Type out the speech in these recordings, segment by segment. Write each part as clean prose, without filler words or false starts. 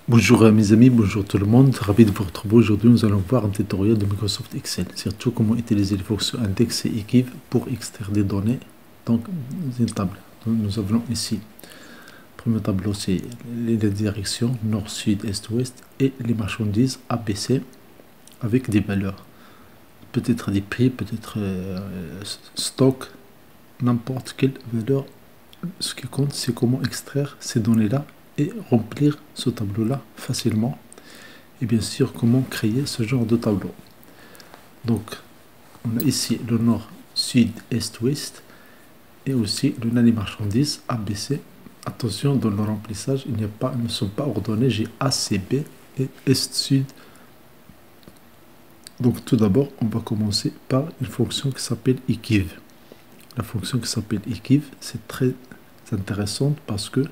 Bonjour mes amis, bonjour tout le monde, ravi de vous retrouver. Aujourd'hui nous allons voir un tutoriel de Microsoft Excel, surtout comment utiliser les fonctions index et equiv pour extraire des données. Donc une table, nous avons ici, premier tableau c'est les directions nord, sud, est, ouest et les marchandises ABC avec des valeurs, peut-être des prix, peut-être stock, n'importe quelle valeur. Ce qui compte c'est comment extraire ces données là et remplir ce tableau-là facilement. Et bien sûr, comment créer ce genre de tableau. Donc, on a ici le nord, sud, est, ouest, et aussi le nom des marchandises ABC. Attention, dans le remplissage, il n'y a pas, ils ne sont pas ordonnés. J'ai A, C, B et est, sud. Donc, tout d'abord, on va commencer par une fonction qui s'appelle equiv. La fonction qui s'appelle equiv, c'est très intéressante parce que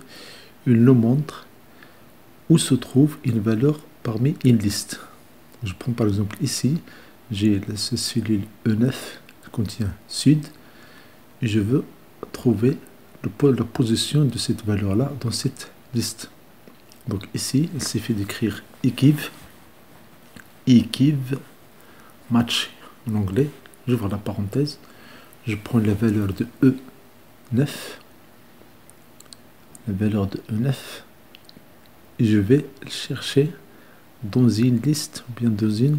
il nous montre où se trouve une valeur parmi une liste. Je prends par exemple ici, j'ai cette cellule E9 qui contient sud, et je veux trouver la position de cette valeur-là dans cette liste. Donc ici, il suffit d'écrire equiv match en anglais, j'ouvre la parenthèse, je prends la valeur de E9, et je vais chercher dans une liste ou bien dans une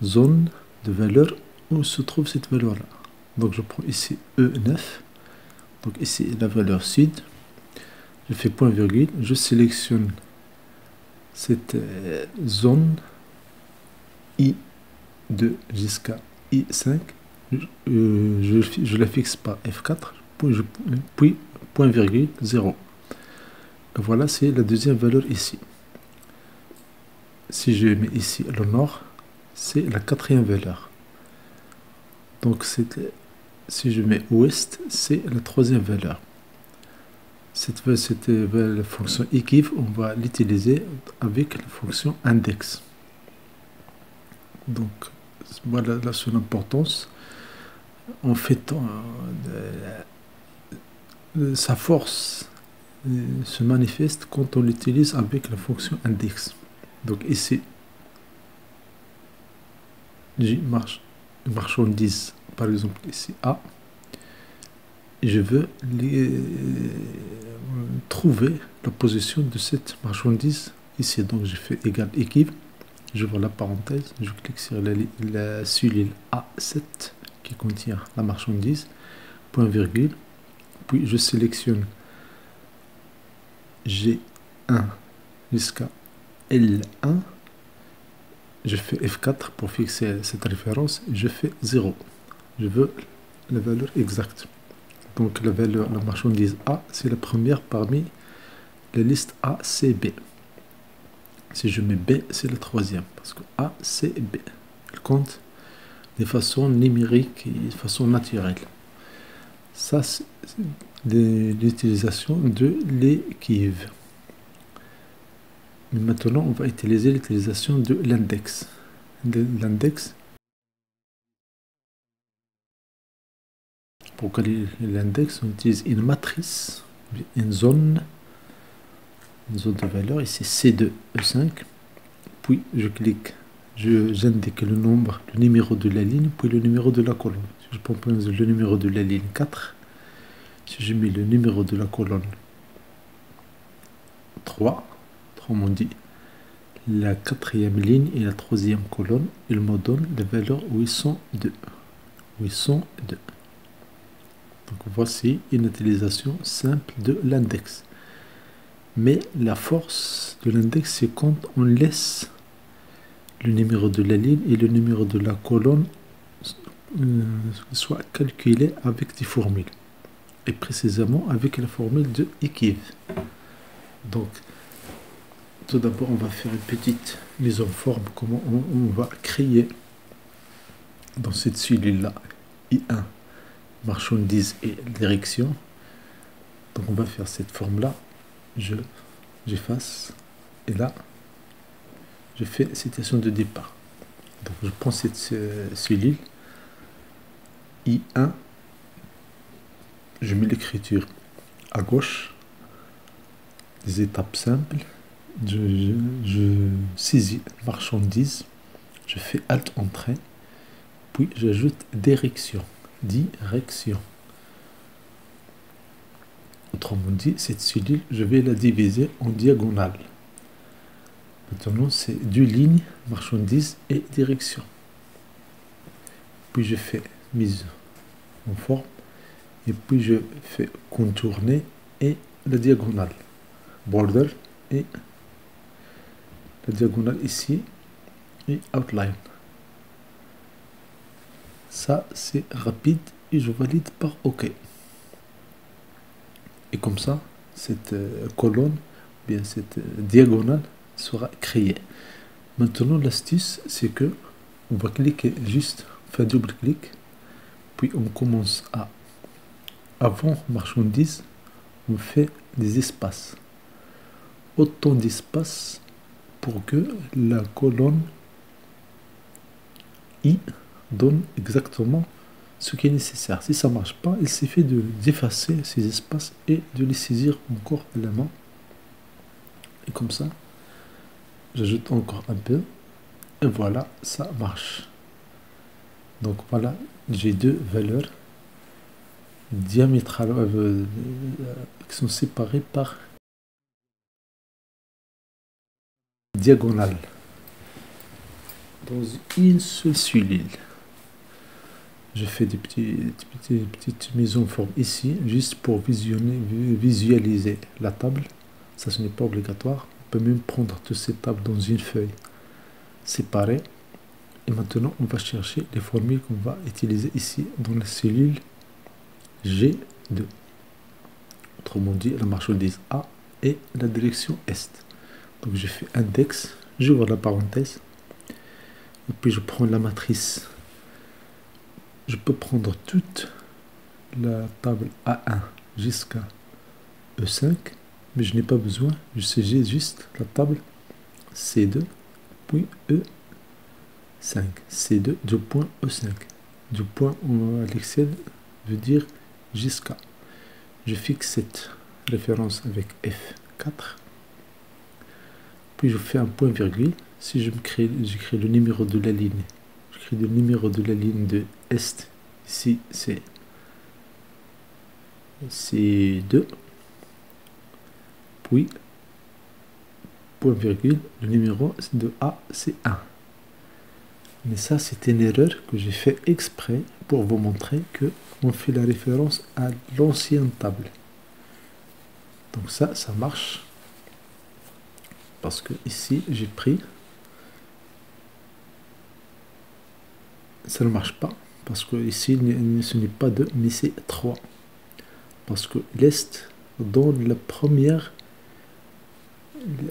zone de valeur où se trouve cette valeur là. Donc je prends ici E9, donc ici la valeur sud, je fais point virgule, je sélectionne cette zone I2 jusqu'à I5, je la fixe par F4, puis point virgule 0. Voilà, c'est la deuxième valeur ici. Si je mets ici le nord, c'est la quatrième valeur. Donc si je mets ouest, c'est la troisième valeur. Cette fonction equiv, on va l'utiliser avec la fonction index. Donc voilà son importance. En fait, sa force se manifeste quand on l'utilise avec la fonction index. Donc ici, j'ai marchandise, par exemple ici A, et je veux trouver la position de cette marchandise ici. Donc je fais égal equiv, j'ouvre la parenthèse, je clique sur la cellule A7 qui contient la marchandise, point virgule, puis je sélectionne G1 jusqu'à L1, je fais F4 pour fixer cette référence, je fais 0. Je veux la valeur exacte. Donc la marchandise A, c'est la première parmi la liste A, C, B. Si je mets B, c'est la troisième, parce que A, C et B, elles comptent de façon numérique et de façon naturelle. Ça, c'est l'utilisation de l'équiv. Mais maintenant, on va utiliser l'utilisation de l'index. L'index, pour calculer l'index, on utilise une matrice, une zone de valeur, ici C2, E5, puis je clique, j'indique le numéro de la ligne, puis le numéro de la colonne. Si je prends le numéro de la ligne 4, si je mets le numéro de la colonne 3, autrement dit, la quatrième ligne et la troisième colonne, il me donne la valeur 802. 802. Donc voici une utilisation simple de l'index. Mais la force de l'index, c'est quand on laisse le numéro de la ligne et le numéro de la colonne soit calculés avec des formules. Et précisément avec la formule de equiv. Donc, tout d'abord, on va faire une petite mise en forme, comment on va créer dans cette cellule-là, I1, marchandise et direction. Donc, on va faire cette forme-là. J'efface, et là, je fais citation de départ. Donc, je prends cette cellule, I1, je mets l'écriture à gauche, des étapes simples, je saisis marchandise, je fais Alt Entrée, puis j'ajoute direction. Autrement dit, cette cellule, je vais la diviser en diagonale. Maintenant, c'est deux lignes, marchandise et direction. Puis je fais mise en forme, et puis je fais contourner et la diagonale. Border et la diagonale ici, et outline. Ça, c'est rapide et je valide par OK. Et comme ça, cette colonne, bien cette diagonale sera créée. Maintenant, l'astuce, c'est que on va cliquer juste, on fait un double-clic, puis on commence à, avant marchandise, on fait des espaces. Autant d'espace pour que la colonne I donne exactement ce qui est nécessaire. Si ça ne marche pas, il suffit d'effacer ces espaces et de les saisir encore à la main. Et comme ça, j'ajoute encore un peu. Et voilà, ça marche. Donc voilà, j'ai deux valeurs diamétralement qui sont séparées par diagonale dans une seule cellule. Je fais des petites mises en forme ici, juste pour visualiser la table. Ça, ce n'est pas obligatoire. On peut même prendre toutes ces tables dans une feuille séparée. Et maintenant, on va chercher les formules qu'on va utiliser ici dans la cellule G2. Autrement dit, la marchandise A et la direction Est. Donc, je fais index, j'ouvre la parenthèse. Et puis, je prends la matrice. Je peux prendre toute la table A1 jusqu'à E5, mais je n'ai pas besoin. Je saisis juste la table C2, puis E5. C2 du point E5. Du point à l'excel veut dire jusqu'à. Je fixe cette référence avec F4. Puis je fais un point virgule. Si j'écris le numéro de la ligne, j'écris le numéro de la ligne de Est. Ici, c'est C2. Puis, point virgule, le numéro de A, c'est 1. Mais ça, c'est une erreur que j'ai fait exprès pour vous montrer que on fait la référence à l'ancienne table. Donc ça marche. Parce que ici, j'ai pris. Ça ne marche pas. Parce que ici, ce n'est pas 2, mais c'est 3. Parce que l'Est donne la première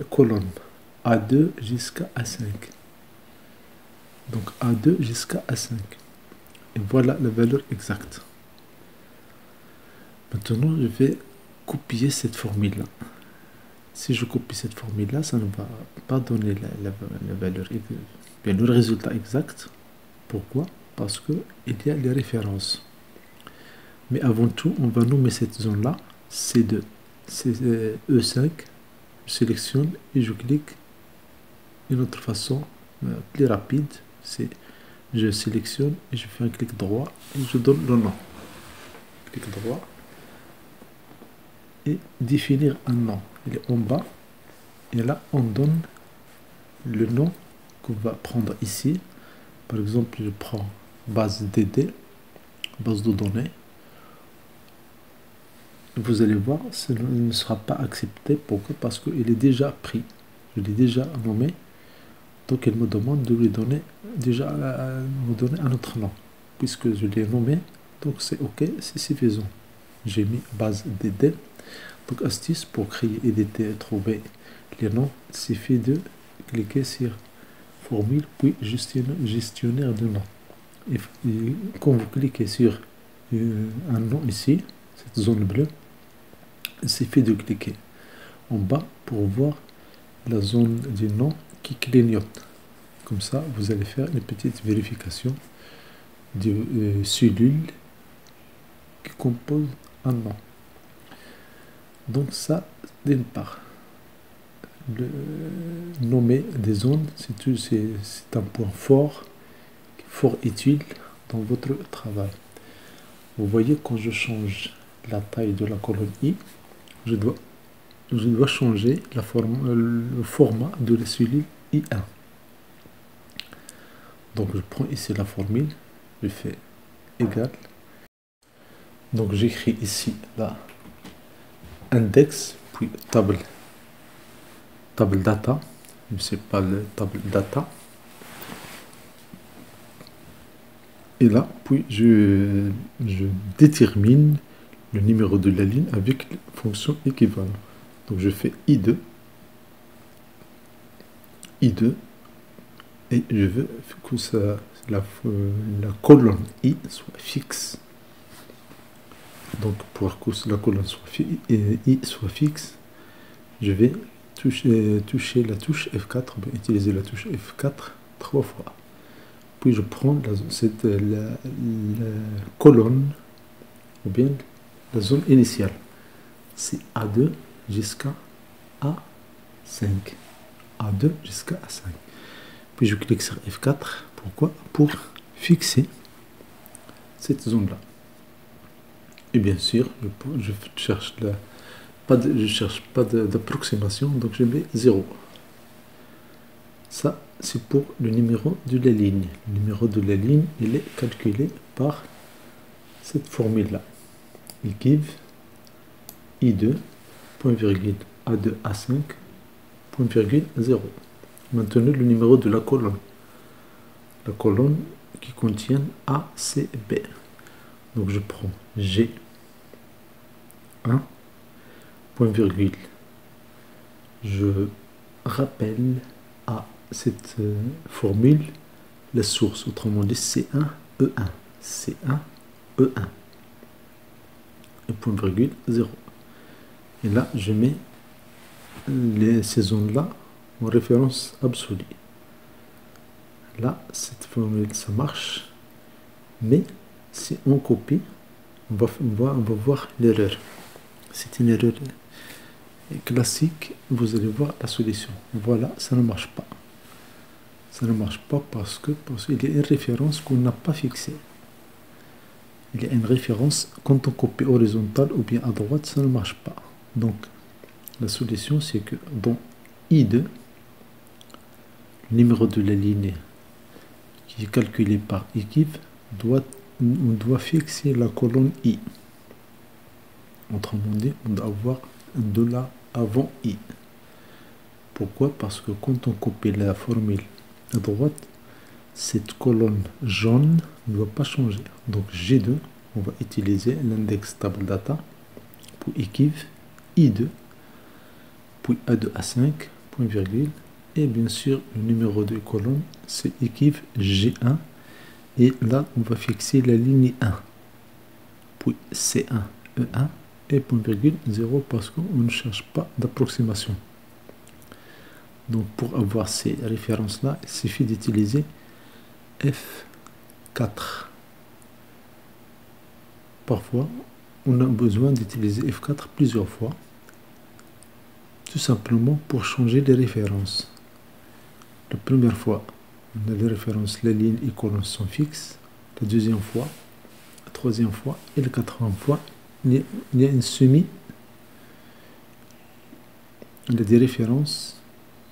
colonne. A2 jusqu'à A5. Donc A2 jusqu'à A5. Et voilà la valeur exacte. Maintenant, je vais copier cette formule-là. Si je copie cette formule-là, ça ne va pas donner la valeur, le résultat exact. Pourquoi? Parce qu'il y a les références. Mais avant tout, on va nommer cette zone-là C2. C'est E5. Je sélectionne et je clique. Une autre façon plus rapide, c'est je sélectionne et je fais un clic droit et je donne le nom. Clic droit et définir un nom. Il est en bas et là on donne le nom qu'on va prendre ici. Par exemple, je prends base DD, base de données. Vous allez voir, ça ne sera pas accepté. Pourquoi? Parce qu'il est déjà pris. Je l'ai déjà nommé. Donc il me demande de lui donner déjà me donner un autre nom. Puisque je l'ai nommé, donc c'est OK, c'est suffisant. J'ai mis base DD. Donc astuce pour créer, éditer, trouver les noms, il suffit de cliquer sur formule puis gestionnaire de noms. Et quand vous cliquez sur un nom ici, cette zone bleue, il suffit de cliquer en bas pour voir la zone du nom qui clignote. Comme ça, vous allez faire une petite vérification de cellules qui composent un nom. Donc ça, d'une part. nommer des zones, c'est un point fort utile dans votre travail. Vous voyez, quand je change la taille de la colonne I, je dois changer le format de la cellule I1. Donc je prends ici la formule, je fais égal. Donc j'écris ici la index, puis table data, je ne sais pas le table data. Et là, puis je détermine le numéro de la ligne avec la fonction équivalent. Donc je fais I2, et je veux que la colonne I soit fixe. Donc pour que la colonne I soit fixe, je vais toucher la touche F4, utiliser la touche F4 3 fois. Puis je prends la colonne, ou bien la zone initiale. C'est A2 jusqu'à A5. A2 jusqu'à A5. Puis je clique sur F4. Pourquoi? Pour fixer cette zone-là. Et bien sûr, je cherche pas d'approximation, donc je mets 0. Ça, c'est pour le numéro de la ligne. Le numéro de la ligne, il est calculé par cette formule-là. Il give I2, point virgule, A2, A5, point virgule, 0. Maintenant, le numéro de la colonne. La colonne qui contient A, C, B. Donc, je prends G1, point virgule. Je rappelle à cette formule la source, autrement dit C1, E1. C1, E1. Et point virgule 0. Et là, je mets ces zones-là en référence absolue. Là, cette formule, ça marche. Mais si on copie, on va voir l'erreur. C'est une erreur classique. Vous allez voir la solution. Voilà, ça ne marche pas. Ça ne marche pas parce qu'il y a une référence qu'on n'a pas fixée. Il y a une référence, quand on copie horizontal ou bien à droite, ça ne marche pas. Donc, la solution, c'est que dans I2, le numéro de la ligne qui est calculé par équipe, on doit fixer la colonne I. Autrement dit, on doit avoir de là avant I. Pourquoi? Parce que quand on copie la formule à droite, cette colonne jaune ne doit pas changer. Donc G2, on va utiliser l'index table data pour équipe I2, puis A2, A5, point virgule, et bien sûr le numéro de colonne c'est équipe G1, et là on va fixer la ligne 1, puis C1, E1, et point virgule 0 parce qu'on ne cherche pas d'approximation. Donc pour avoir ces références là, il suffit d'utiliser F4. Parfois, on a besoin d'utiliser F4 plusieurs fois, tout simplement pour changer les références. La première fois, on a les références, la ligne et colonne sont fixes. La deuxième fois, la troisième fois et la quatrième fois, il y a une il y a des références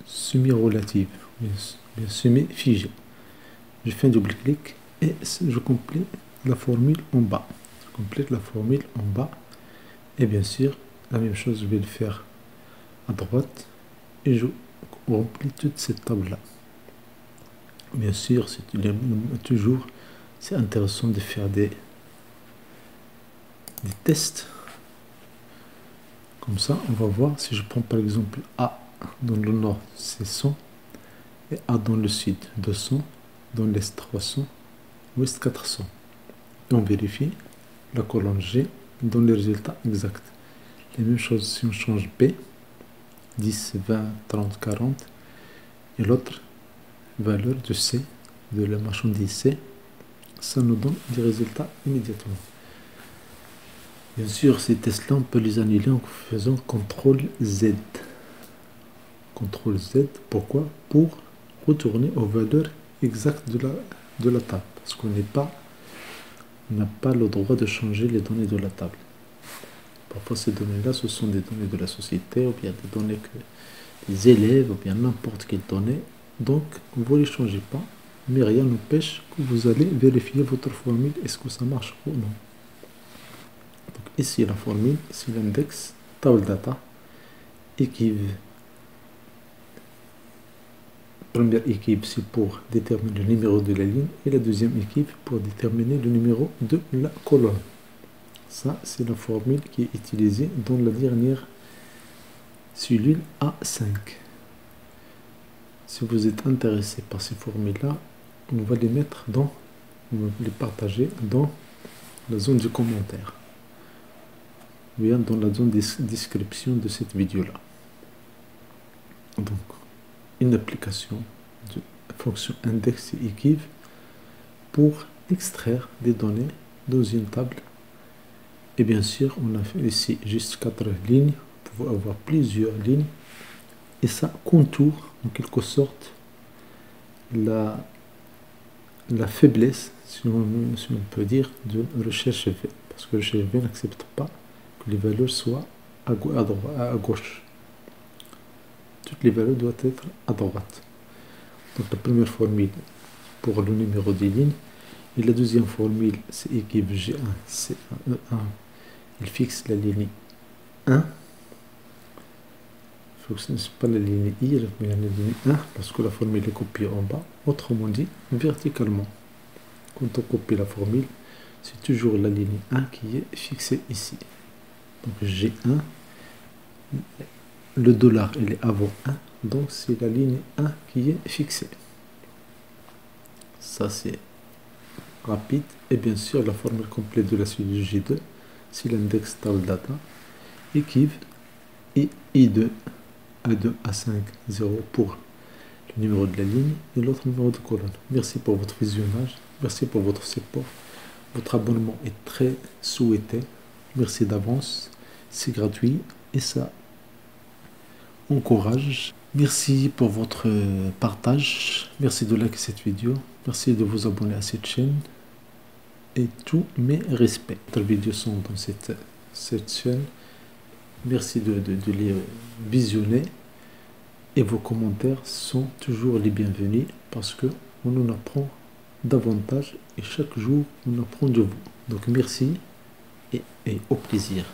semi-relatives, bien semi-figées. Je fais un double-clic et je complète la formule en bas. Je complète la formule en bas. Et bien sûr, la même chose, je vais le faire à droite. Et je remplis toute cette table-là. Bien sûr, c'est intéressant de faire des tests. Comme ça, on va voir si je prends par exemple A dans le nord, c'est 100. Et A dans le sud, 200. Dans l'est, 300. Ouest, 400. Et on vérifie la colonne G dans les résultats exacts. La même chose si on change B, 10, 20, 30, 40. Et l'autre valeur de C, de la marchandise C, ça nous donne des résultats immédiatement. Bien sûr, ces tests-là, on peut les annuler en faisant CTRL Z. CTRL Z. Pourquoi? Pour retourner aux valeurs exactes de la table. Parce qu'on n'a pas le droit de changer les données de la table. Parfois, ces données-là, ce sont des données de la société, ou bien des données que des élèves, ou bien n'importe quelle donnée. Donc, vous ne les changez pas, mais rien n'empêche que vous allez vérifier votre formule, est-ce que ça marche ou non. Donc, ici, la formule, ici l'index, table data, équive. Première équipe, c'est pour déterminer le numéro de la ligne, et la deuxième équipe pour déterminer le numéro de la colonne. Ça, c'est la formule qui est utilisée dans la dernière cellule A5. Si vous êtes intéressé par ces formules-là, on va les mettre on va les partager dans la zone du commentaire, ou bien dans la zone de description de cette vidéo-là. Donc, une application de la fonction index et équive pour extraire des données dans une table. Et bien sûr, on a fait ici juste 4 lignes. Vous pouvez avoir plusieurs lignes. Et ça contourne en quelque sorte la faiblesse, si on peut dire, de recherche V. Parce que recherche V n'accepte pas que les valeurs soient à gauche. Toutes les valeurs doivent être à droite. Donc la première formule pour le numéro des lignes. Et la deuxième formule, c'est équipe G1, C1, E1. Il fixe la ligne 1. Ce n'est pas la ligne I, mais la ligne 1, parce que la formule est copiée en bas. Autrement dit, verticalement. Quand on copie la formule, c'est toujours la ligne 1 qui est fixée ici. Donc G1, le dollar, il est avant 1, donc c'est la ligne 1 qui est fixée. Ça, c'est rapide. Et bien sûr, la formule complète de la suite du G2, c'est l'index table data, équive et I2, A2, A5, 0 pour le numéro de la ligne et l'autre numéro de colonne. Merci pour votre visionnage, merci pour votre support. Votre abonnement est très souhaité. Merci d'avance, c'est gratuit et ça encourage. Merci pour votre partage, merci de liker cette vidéo, merci de vous abonner à cette chaîne et tous mes respects. Les vidéos sont dans cette chaîne. Merci de les visionner et vos commentaires sont toujours les bienvenus parce que on en apprend davantage et chaque jour on apprend de vous. Donc merci et au plaisir.